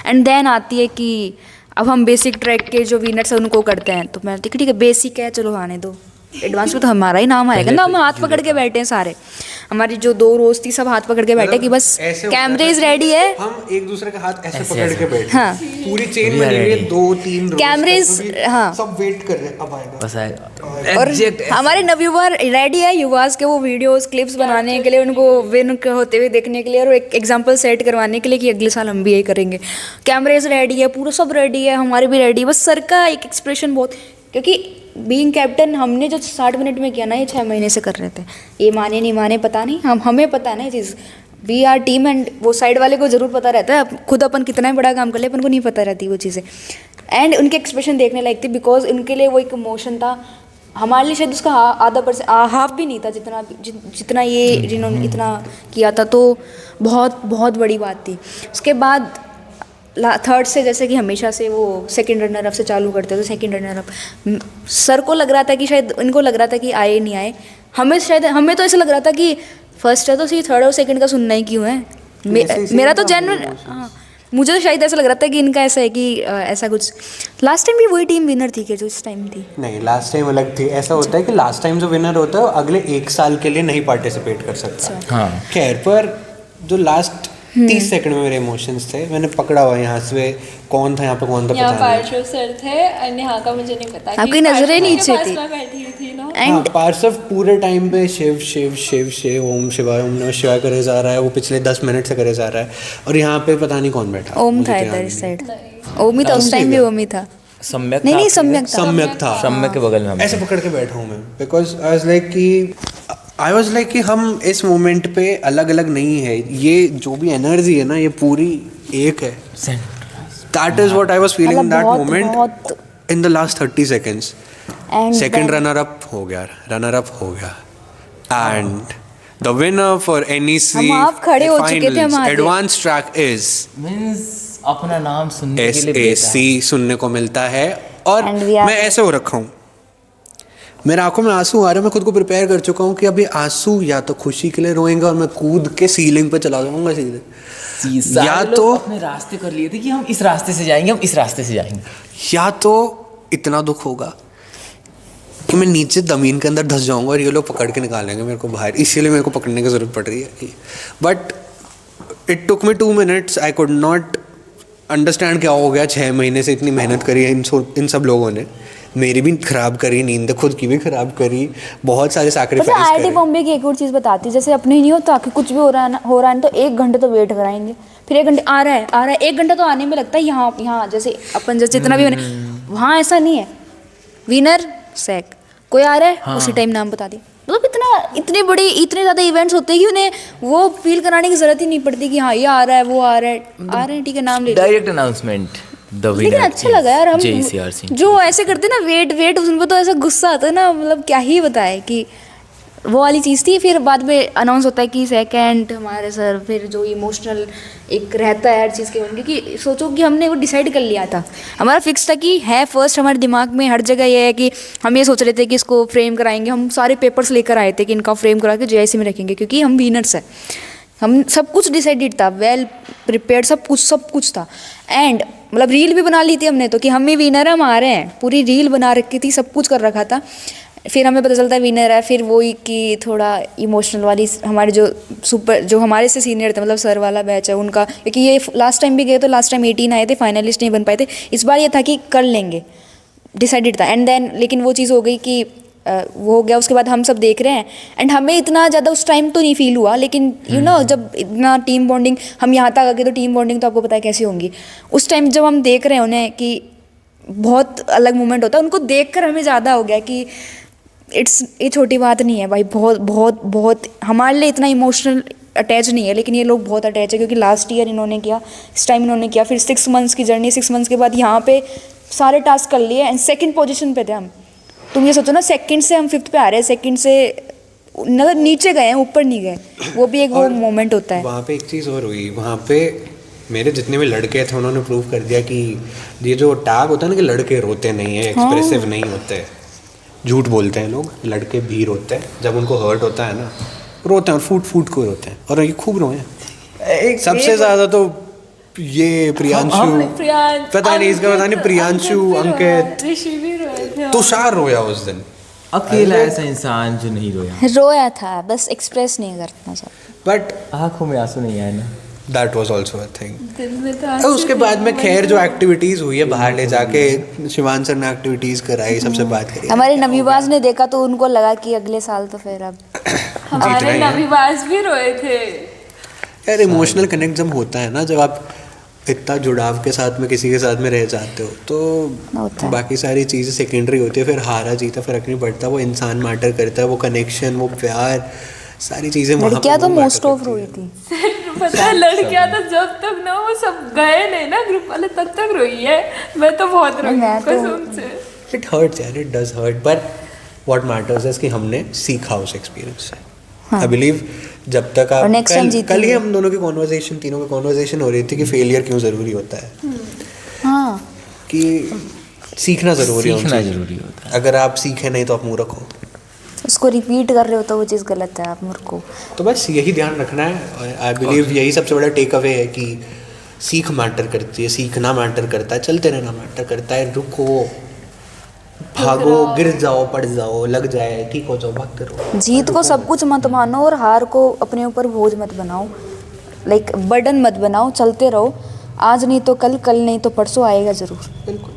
And then आती है कि अब हम बेसिक ट्रैक के जो विनर्स हैं उनको करते हैं, तो मैं ठीक है बेसिक है चलो आने दो, एडवांस में तो हमारा ही नाम आएगा ना। हम हाथ पकड़ के बैठे हैं सारे, हमारी जो 2 रोज थी सब हाथ पकड़ के बैठे कि बस कैमरेज रेडी है, हम एक दूसरे का हाथ ऐसे पकड़ के बैठे, हाँ पूरी चेन बनी हुई है 2-3 कैमरेज, हाँ सब वेट कर रहे हैं अब आएगा बस आएगा। और हमारे नवयुवा रेडी है युवास के वो वीडियोस क्लिप्स बनाने के लिए, उनको विन होते हुए देखने के लिए और एक एग्जांपल सेट करवाने के लिए कि अगले साल हम भी यही करेंगे। कैमरेज रेडी है, पूरा सब रेडी है, हमारे भी रेडी है, बस सर का एक एक्सप्रेशन बहुत, क्योंकि बीइंग कैप्टन हमने जो 60 मिनट में किया ना ये 6 महीने से कर रहे थे, ये माने नहीं माने पता नहीं, हमें पता है ना ये चीज़, वी आर टीम एंड वो साइड वाले को ज़रूर पता रहता है, खुद अपन कितना ही बड़ा काम कर ले अपन को नहीं पता रहती वो चीज़ें। एंड उनके एक्सप्रेशन देखने लायक थी, बिकॉज उनके लिए वो एक इमोशन था, हमारे लिए शायद उसका आधा % हाफ भी नहीं था जितना ये जिन्होंने इतना किया था, तो बहुत बहुत बड़ी बात थी। उसके बाद थर्ड से जैसे कि हमेशा से वो सेकंड रनर अप से चालू करते थे, सेकंड रनर अप सर को लग रहा था कि शायद इनको लग रहा था कि आए नहीं आए, हमें तो ऐसा लग रहा था कि फर्स्ट है तो सी थर्ड और सेकंड का सुनना ही क्यों है। मेरा तो जनरल, हाँ मुझे तो शायद ऐसा लग रहा था कि इनका ऐसा है कि ऐसा कुछ। लास्ट टाइम भी वही टीम विनर थी क्या जो इस टाइम थी? नहीं, लास्ट टाइम अलग थी। ऐसा होता है कि लास्ट टाइम जो विनर होता है वो अगले 1 साल के लिए नहीं पार्टिसिपेट कर सकता। हाँ खैर, पर जो लास्ट 30 सेकंड में मेरे इमोशंस थे, मैंने पकड़ा हुआ यहाँ से कौन था, यहाँ पे कौन था पता नहीं। पार्श्व सर थे और यहाँ का मुझे नहीं पता, आपकी नजरें नीचे थी। थी ना। हाँ, पार्श्व पूरे टाइम पे शिव शिव शिव शिव ओम शिवाय ओम नमः शिवाय करे जा रहा है, वो पिछले 10 मिनट से करे जा रहा है, और यहाँ पे पता नहीं कौन बैठा। ओम था इधर इस साइड, ओम ही था उस टाइम भी, ओम ही था। सम्यक नहीं सम्यक था, सम्यक के बगल में ऐसे पकड़ के बैठा हूँ मैं, बिकॉज आई वाज लाइक कि हम इस मोमेंट पे अलग अलग नहीं है, ये जो भी एनर्जी है ना ये पूरी एक है। That is what I was feeling in that moment in the last 30 seconds. Second runner up हो गया and the winner for NEC हम आप खड़े हो चुके थे, हमारे एडवांस ट्रैक इज मींस अपना नाम सुनने के लिए SAC सुनने को मिलता है। और मैं ऐसे हो रखा हूँ, मेरे आंखों में आंसू आ रहे हैं, मैं खुद को प्रिपेयर कर चुका हूँ कि अभी आंसू या तो खुशी के लिए रोएंगे और मैं कूद के सीलिंग पे चला जाऊंगा सीधे, या तो अपने रास्ते कर लिए थे कि हम इस रास्ते से जाएंगे, हम इस रास्ते से जाएंगे, या तो इतना दुख होगा कि मैं नीचे ज़मीन के अंदर धंस जाऊंगा और ये लोग पकड़ के निकालेंगे मेरे को बाहर, इसीलिए मेरे को पकड़ने की ज़रूरत पड़ रही है। But it took me 2 minutes, I could not understand क्या हो गया। 6 महीने से इतनी मेहनत करी है इन सब लोगों ने, मेरी भी खराब करी, नींद खुद की भी खराब करी, बहुत सारे सैक्रिफाइस करे। IIT बॉम्बे की एक और चीज़ बताती, जैसे अपने ही नहीं होता कि कुछ भी हो रहा है ना तो 1 घंटे तो वेट कराएंगे, फिर 1 घंटे आ रहा है 1 घंटा तो आने में लगता है। यहाँ जैसे अपन जैसे जितना भी बने, वहाँ ऐसा नहीं है, विनर सेक कोई आ रहा है हाँ। उसी टाइम नाम बता दी, मतलब इतने ज़्यादा इवेंट्स होते हैं कि उन्हें वो फील कराने की ज़रूरत ही नहीं पड़ती कि हाँ ये आ रहा है वो आ रहा है ठीक है नाम ले, डायरेक्ट अनाउंसमेंट। लेकिन अच्छा लगा यार, हम जो ऐसे करते ना वेट उनको तो ऐसा गुस्सा आता है ना, मतलब क्या ही बताए कि वो वाली चीज़ थी। फिर बाद में अनाउंस होता है कि सेकंड हमारे सर, फिर जो इमोशनल एक रहता है हर चीज़ के, क्योंकि सोचो कि हमने वो डिसाइड कर लिया था, हमारा फिक्स था कि है फर्स्ट, हमारे दिमाग में हर जगह ये है कि हम ये सोच रहे थे कि इसको फ्रेम कराएंगे, हम सारे पेपर्स लेकर आए थे कि इनका फ्रेम करा के JIC में रखेंगे, क्योंकि हम विनर्स हैं, हम सब कुछ डिसाइडेड था, वेल प्रिपेयर्ड, सब कुछ था। एंड मतलब रील भी बना ली थी हमने तो कि हम ही विनर हम आ रहे हैं, पूरी रील बना रखी थी, सब कुछ कर रखा था। फिर हमें पता चलता है विनर है, फिर वही कि थोड़ा इमोशनल वाली हमारे जो हमारे से सीनियर थे, मतलब सर वाला बैच है उनका, क्योंकि ये लास्ट टाइम भी गए तो लास्ट टाइम 18 आए थे, फाइनलिस्ट नहीं बन पाए थे, इस बार ये था कि कर लेंगे, डिसाइडेड था। एंड देन लेकिन वो चीज़ हो गई कि वो हो गया, उसके बाद हम सब देख रहे हैं एंड हमें इतना ज़्यादा उस टाइम तो नहीं फील हुआ, लेकिन यू नो जब इतना टीम बॉन्डिंग, हम यहाँ तक आ गए तो टीम बॉन्डिंग तो आपको पता है कैसी होंगी। उस टाइम जब हम देख रहे हैं उन्हें कि बहुत अलग मोमेंट होता है, उनको देख कर हमें ज़्यादा हो गया कि ये छोटी बात नहीं है भाई, बहुत बहुत बहुत हमारे लिए इतना इमोशनल अटैच नहीं है, लेकिन ये लोग बहुत अटैच है, क्योंकि लास्ट ईयर इन्होंने किया, इस टाइम इन्होंने किया, फिर 6 मंथ्स की जर्नी, 6 मंथ्स के बाद यहाँ पे सारे टास्क कर लिए एंड 2nd पोजीशन पे थे हम। तुम ये सोचो ना, 2nd से हम 5th पे आ रहे हैं, 2nd से मतलब नीचे गए हैं, ऊपर नहीं गए, वो भी एक वो मोमेंट होता है। वहाँ पे एक चीज़ और हुई, वहाँ पे मेरे जितने भी लड़के थे उन्होंने प्रूव कर दिया कि ये जो टैग होता है ना कि लड़के रोते नहीं है, एक्सप्रेसिव नहीं होते, झूठ बोलते हैं लोग, लड़के भी रोते हैं, जब उनको हर्ट होता है ना रोते हैं, और फूट को रोते हैं, और ये खूब रोए हैं। सबसे ज़्यादा तो ये प्रियांशु, पता नहीं इसका, पता नहीं प्रियांशु, अंकित, ऋषि भी रोए थे। तुषार रोया उस दिन। अकेला ऐसा इंसान जो नहीं रोया, रोया था, बस एक्सप्रेस नहीं करना चाहता। बट आंखों में आंसू नहीं आए ना। That was also a thing. दिल में तो और उसके बाद में खैर जो एक्टिविटीज हुई है बाहर ले जाके, शिवान सर ने एक्टिविटीज कराई, सबसे बात करी। हमारे नबीबाज ने देखा तो उनको लगा कि अगले साल तो फिर अब हमारे ही है। नबीबाज भी रोए थे। यार इमोशनल कनेक्ट जब होता है ना, जब आप इतना जुड़ाव के साथ में किसी के साथ में रह जाते हो, होता तो है। बाकी सारी चीज़ें सेकेंडरी होती है। फिर हारा जीता फर्क नहीं पड़ता, वो इंसान मैटर करता है, वो कनेक्शन, वो प्यार, सारी चीज़ें वहाँ पे लड़कियां तो वो matter मोस्ट ऑफ करती रोई हैं। थी। पता है लड़कियां तो जब तक ना वो सब गए नहीं ना ग्रुप वाले तब तक रोई है। मैं तो बहुत रोई मैं तो- कसम से। इट हर्ट्स यार, it does hurt, but what matters is कि हमने सीखा उस एक्सपीरियंस से। हाँ। आई बिलीव जब तक आप और next time जीतेंगे। कल ही हम दोनों की कॉन्वर्जेशन, तीनों की कॉन्वर्जेशन हो रही थी कि फेलियर क्यों ज़रूरी होता है, हाँ, कि सीखना ज़रूरी सीखना होता है। जरूरी होता है। अगर आप सीखे नहीं तो आप मूर्ख हो। उसको रिपीट कर रहे हो तो वो चीज़ गलत है, आप मूर्ख को। तो बस यही ध्यान रखना है। आई बिलीव यही सबसे बड़ा टेक अवे है कि सीख मैटर करती है, सीखना मैटर करता है, चलते रहना मैटर करता है। रुको, भागो, गिर जाओ, पड़ जाओ, लग जाए, ठीक हो जाओ, भागते रहो। जीत को सब कुछ मत मानो और हार को अपने ऊपर बोझ मत बनाओ, लाइक बर्डन मत बनाओ। चलते रहो, आज नहीं तो कल, कल नहीं तो परसों आएगा ज़रूर। बिल्कुल।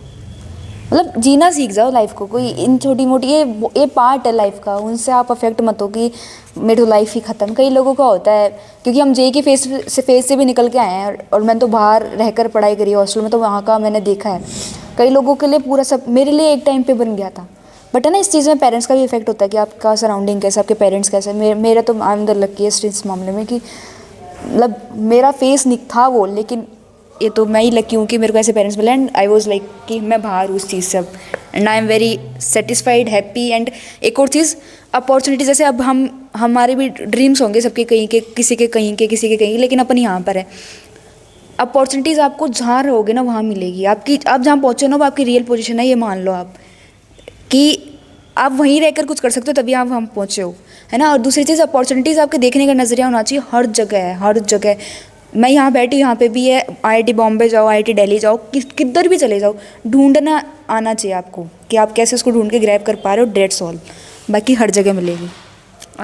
मतलब जीना सीख जाओ लाइफ को। कोई इन छोटी मोटी ये पार्ट है लाइफ का, उनसे आप अफेक्ट मत हो कि मेरी लाइफ ही ख़त्म। कई लोगों का होता है, क्योंकि हम जेई के फेज से भी निकल के आए हैं, और मैंने तो बाहर रहकर पढ़ाई करी हॉस्टल में, तो वहाँ का मैंने देखा है। कई लोगों के लिए पूरा सब मेरे लिए एक टाइम पे बन गया था। बट है ना, इस चीज़ में पेरेंट्स का भी इफेक्ट होता है कि आपका सराउंडिंग कैसा, आपके पेरेंट्स कैसे। मेरा तो आई एम द लकीएस्ट इस मामले में कि मतलब मेरा फेस था वो, लेकिन ये तो मैं ही लकी हूँ कि मेरे को ऐसे पेरेंट्स मिले। एंड आई वाज लाइक कि मैं बाहर हूँ उस चीज़ से अब, and I am very satisfied, happy. And एक और चीज़, अपॉर्चुनिटी, जैसे अब हमारे भी ड्रीम्स होंगे सबके, कहीं के, किसी के कहीं के, किसी के कहीं, लेकिन अपन यहाँ पर है। अपॉर्चुनिटीज़ आपको जहाँ रहोगे ना वहाँ मिलेगी। आप जहाँ पहुँचे ना वो आपकी रियल पोजीशन है, ये मान लो आप कि आप वहीं रहकर कुछ कर सकते हो, तभी आप वहाँ पहुँचे हो, है ना। और दूसरी चीज़, अपॉर्चुनिटीज़ आपके देखने का नज़रिया होना चाहिए। हर जगह है, हर जगह। मैं यहाँ बैठी, यहाँ पे भी है। IIT बॉम्बे जाओ, IIT दिल्ली जाओ, किधर भी चले जाओ, ढूंढना आना चाहिए आपको कि आप कैसे उसको ढूंढ के ग्रैब कर पा रहे हो। डेट्स ऑल, बाकी हर जगह मिलेगी।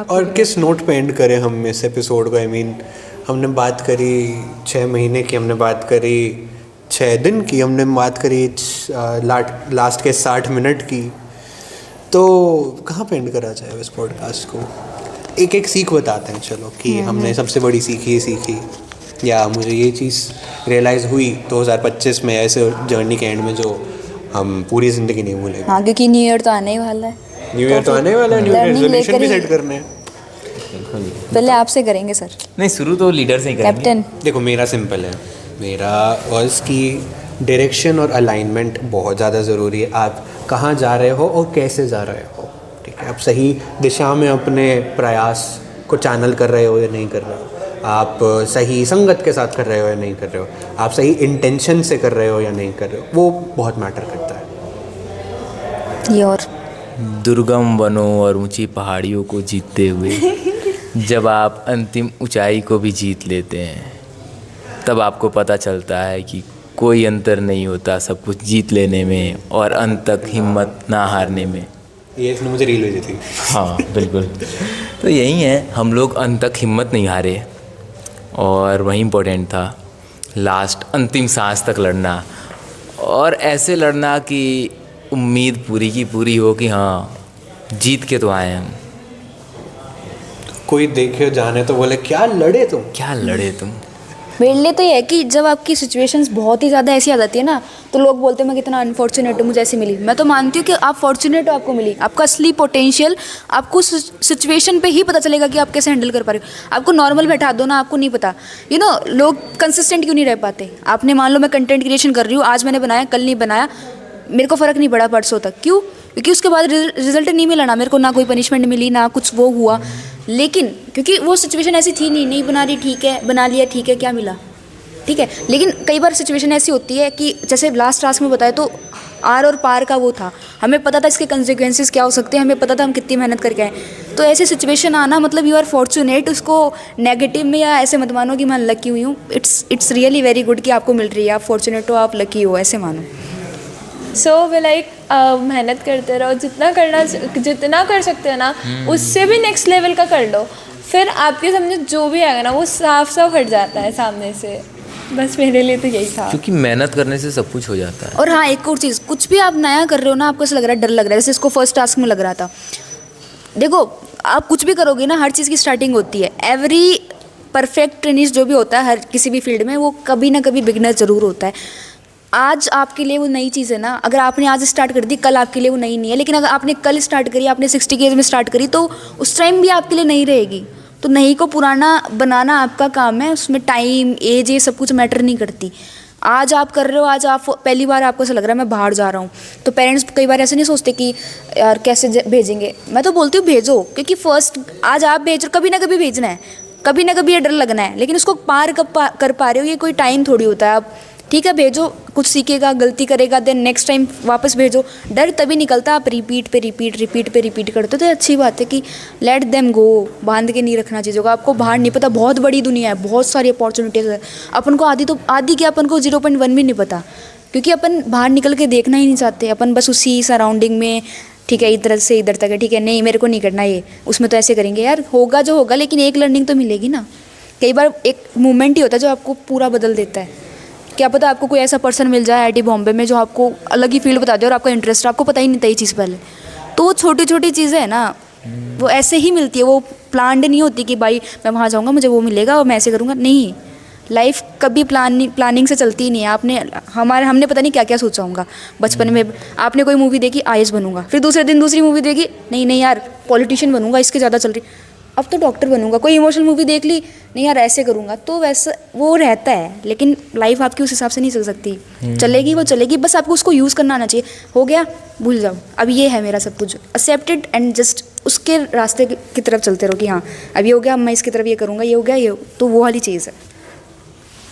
और किस नोट पे एंड करें हम इस एपिसोड को? आई मीन हमने बात करी 6 महीने की, हमने बात करी 6 दिन की, हमने बात करी लास्ट के 60 मिनट की। तो कहाँ पे एंड करा जाए इस पॉडकास्ट को? एक एक सीख बताते हैं चलो, कि हमने सबसे बड़ी सीख ये सीखी, या मुझे ये चीज़ रियलाइज़ हुई 2025 में, ऐसे जर्नी के एंड में, जो हम पूरी ज़िंदगी नहीं भूलेंगे। हाँ, क्योंकि न्यू ईयर तो आने ही वाला है। न्यू ईयर तो आने वाला है, न्यू ईयर learning रेजोल्यूशन लेकर भी ही- सेट करने हैं। पहले आपसे करेंगे सर, नहीं, शुरू तो लीडर से ही करेंगे। कैप्टन। देखो मेरा सिंपल है, मेरा वर्स की डायरेक्शन और अलाइनमेंट बहुत ज़्यादा ज़रूरी है। आप कहाँ जा रहे हो और कैसे जा रहे हो, ठीक है। आप सही दिशा में अपने प्रयास को चैनल कर रहे हो या नहीं कर रहे हो, आप सही संगत के साथ कर रहे हो या नहीं कर रहे हो, आप सही इंटेंशन से कर रहे हो या नहीं कर रहे हो, वो बहुत मैटर करता है। ये और दुर्गम वनों और ऊंची पहाड़ियों को जीतते हुए जब आप अंतिम ऊंचाई को भी जीत लेते हैं, तब आपको पता चलता है कि कोई अंतर नहीं होता सब कुछ जीत लेने में और अंत तक हिम्मत ना हारने में। ये इसने मुझे रील भेजी थी। हाँ बिल्कुल। तो यही है, हम लोग अंत तक हिम्मत नहीं हारे, और वही इम्पोर्टेंट था, लास्ट अंतिम सांस तक लड़ना, और ऐसे लड़ना कि उम्मीद पूरी की पूरी हो कि हाँ जीत के तो आए हम। कोई देखे जाने तो बोले क्या लड़े तुम, क्या लड़े तुम। मेरे लिए तो ये है कि जब आपकी सिचुएशंस बहुत ही ज़्यादा ऐसी आ जाती है ना, तो लोग बोलते हैं मैं कितना अनफॉर्चुनेट हूँ, मुझे ऐसी मिली। मैं तो मानती हूँ कि आप फॉर्चुनेट हो, आपको मिली। आपका असली पोटेंशियल आपको सिचुएशन पे ही पता चलेगा कि आप कैसे हैंडल कर पा रहे हो। आपको नॉर्मल बैठा दो ना, आपको नहीं पता। लोग कंसिस्टेंट क्यों नहीं रह पाते। आपने मान लो मैं कंटेंट क्रिएशन कर रही हूँ, आज मैंने बनाया, कल नहीं बनाया, मेरे को फ़र्क नहीं पड़ा परसों तक। क्यों? क्योंकि उसके बाद रिजल्ट नहीं मिला ना मेरे को, ना कोई पनिशमेंट मिली, ना कुछ वो हुआ। लेकिन क्योंकि वो सिचुएशन ऐसी थी नहीं बना रही, ठीक है, बना लिया, ठीक है, क्या मिला, ठीक है। लेकिन कई बार सिचुएशन ऐसी होती है कि जैसे लास्ट टास्क में बताया तो आर और पार का वो था, हमें पता था इसके कंसिक्वेंसेस क्या हो सकते हैं, हमें पता था हम कितनी मेहनत करके आए। तो ऐसी सिचुएशन आना मतलब यू आर फॉर्चुनेट, उसको नेगेटिव में या ऐसे मत मानो कि मैं लकी हुई हूँ। इट्स रियली वेरी गुड कि आपको मिल रही है, आप फॉर्चुनेट हो, आप लकी हो, ऐसे मानो। सो वे लाइक मेहनत करते रहो, जितना कर सकते हो ना उससे भी नेक्स्ट लेवल का कर लो, फिर आपके सामने जो भी आएगा ना वो साफ साफ हट जाता है सामने से। बस मेरे लिए तो यही था, क्योंकि मेहनत करने से सब कुछ हो जाता है। और हाँ, एक और चीज़, कुछ भी आप नया कर रहे हो ना, आपको ऐसा लग रहा है, डर लग रहा है, जैसे इसको फर्स्ट टास्क में लग रहा था। देखो, आप कुछ भी करोगे ना, हर चीज़ की स्टार्टिंग होती है। एवरी परफेक्टनिस्ट जो भी होता है हर किसी भी फील्ड में, वो कभी ना कभी बिगनर ज़रूर होता है। आज आपके लिए वो नई चीज़ है ना, अगर आपने आज स्टार्ट कर दी, कल आपके लिए वो नई नहीं है। लेकिन अगर आपने कल स्टार्ट करी, आपने 60 की एज में स्टार्ट करी, तो उस टाइम भी आपके लिए नई रहेगी। तो नई को पुराना बनाना आपका काम है, उसमें टाइम, एज, ये सब कुछ मैटर नहीं करती। आज आप कर रहे हो, आज आप पहली बार आपको ऐसा लग रहा है मैं बाहर जा रहा हूँ, तो पेरेंट्स कई बार ऐसे नहीं सोचते कि यार कैसे भेजेंगे। मैं तो बोलती हूँ भेजो, क्योंकि फर्स्ट आज आप भेज रहे हो, कभी ना कभी भेजना है, कभी ना कभी ये डर लगना है, लेकिन उसको पार कब कर पा रहे हो, ये कोई टाइम थोड़ी होता है। आप ठीक है भेजो, कुछ सीखेगा, गलती करेगा, देन नेक्स्ट टाइम वापस भेजो। डर तभी निकलता आप रिपीट पे रिपीट करते हो। तो अच्छी बात है कि लेट देम गो, बांध के नहीं रखना चीज़ों को। आपको बाहर नहीं पता, बहुत बड़ी दुनिया है, बहुत सारी अपॉर्चुनिटीज़ है। अपन को आधी क्या, अपन को 0.1 भी नहीं पता, क्योंकि अपन बाहर निकल के देखना ही नहीं चाहते। अपन बस उसी सराउंडिंग में, ठीक है इधर से इधर तक है, ठीक है नहीं मेरे को नहीं करना ये, उसमें तो ऐसे करेंगे। यार होगा जो होगा, लेकिन एक लर्निंग तो मिलेगी ना। कई बार एक मूवमेंट ही होता है जो आपको पूरा बदल देता है। क्या पता आपको कोई ऐसा पर्सन मिल जाए IIT बॉम्बे में जो आपको अलग ही फील्ड बता दे, और आपका इंटरेस्ट आपको पता ही नहीं था ये चीज़ पहले। तो वो छोटी छोटी चीज़ें हैं ना, वो ऐसे ही मिलती है, वो प्लान्ड नहीं होती कि भाई मैं वहाँ जाऊँगा मुझे वो मिलेगा और मैं ऐसे करूँगा। नहीं, लाइफ कभी प्लानिंग से चलती ही नहीं है। हमने पता नहीं क्या क्या सोचा होगा बचपन में। आपने कोई मूवी देखी, IAS बनूंगा, फिर दूसरे दिन दूसरी मूवी देखी, नहीं यार पॉलिटिशियन बनूंगा, इसके ज़्यादा चल रही, अब तो डॉक्टर बनूंगा। कोई इमोशनल मूवी देख ली, नहीं यार ऐसे करूँगा, तो वैसा वो रहता है। लेकिन लाइफ आपकी उस हिसाब से नहीं चल सकती। चलेगी वो चलेगी, बस आपको उसको यूज़ करना आना चाहिए। हो गया, भूल जाओ, अब ये है मेरा सब कुछ, एक्सेप्टेड, एंड जस्ट उसके रास्ते की तरफ चलते रहो कि हाँ अब ये हो गया, अब मैं इसकी तरफ ये करूँगा, ये हो गया, ये तो वो वाली चीज़ है।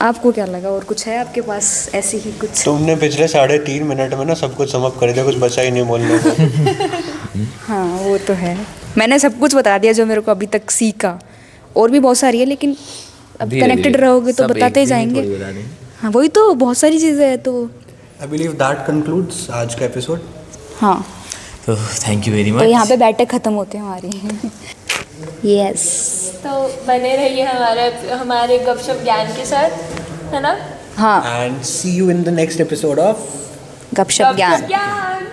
आपको क्या लगा, और कुछ है आपके पास ऐसी ही कुछ? तुमने पिछले 3.5 मिनट में ना सब कुछ समअप कर दिया, कुछ बचा ही नहीं बोलने को। हाँ वो तो है, मैंने सब कुछ बता दिया जो मेरे को अभी तक सीखा। और भी बहुत सारी है, लेकिन अब कनेक्टेड रहोगे तो बताते ही जाएंगे। हाँ वही तो, बहुत सारी चीज़ें हैं। तो आई बिलीव दैट कंक्लूड्स आज का एपिसोड। हाँ, तो थैंक यू वेरी मच। तो यहाँ पे बैठक ख़त्म होते हैं हमारी। यस, तो बने रहिए हमारे गपशप ज्ञान के साथ, है ना। हाँ, and see you in the next episode of Gapshap Gyan. ज्ञान।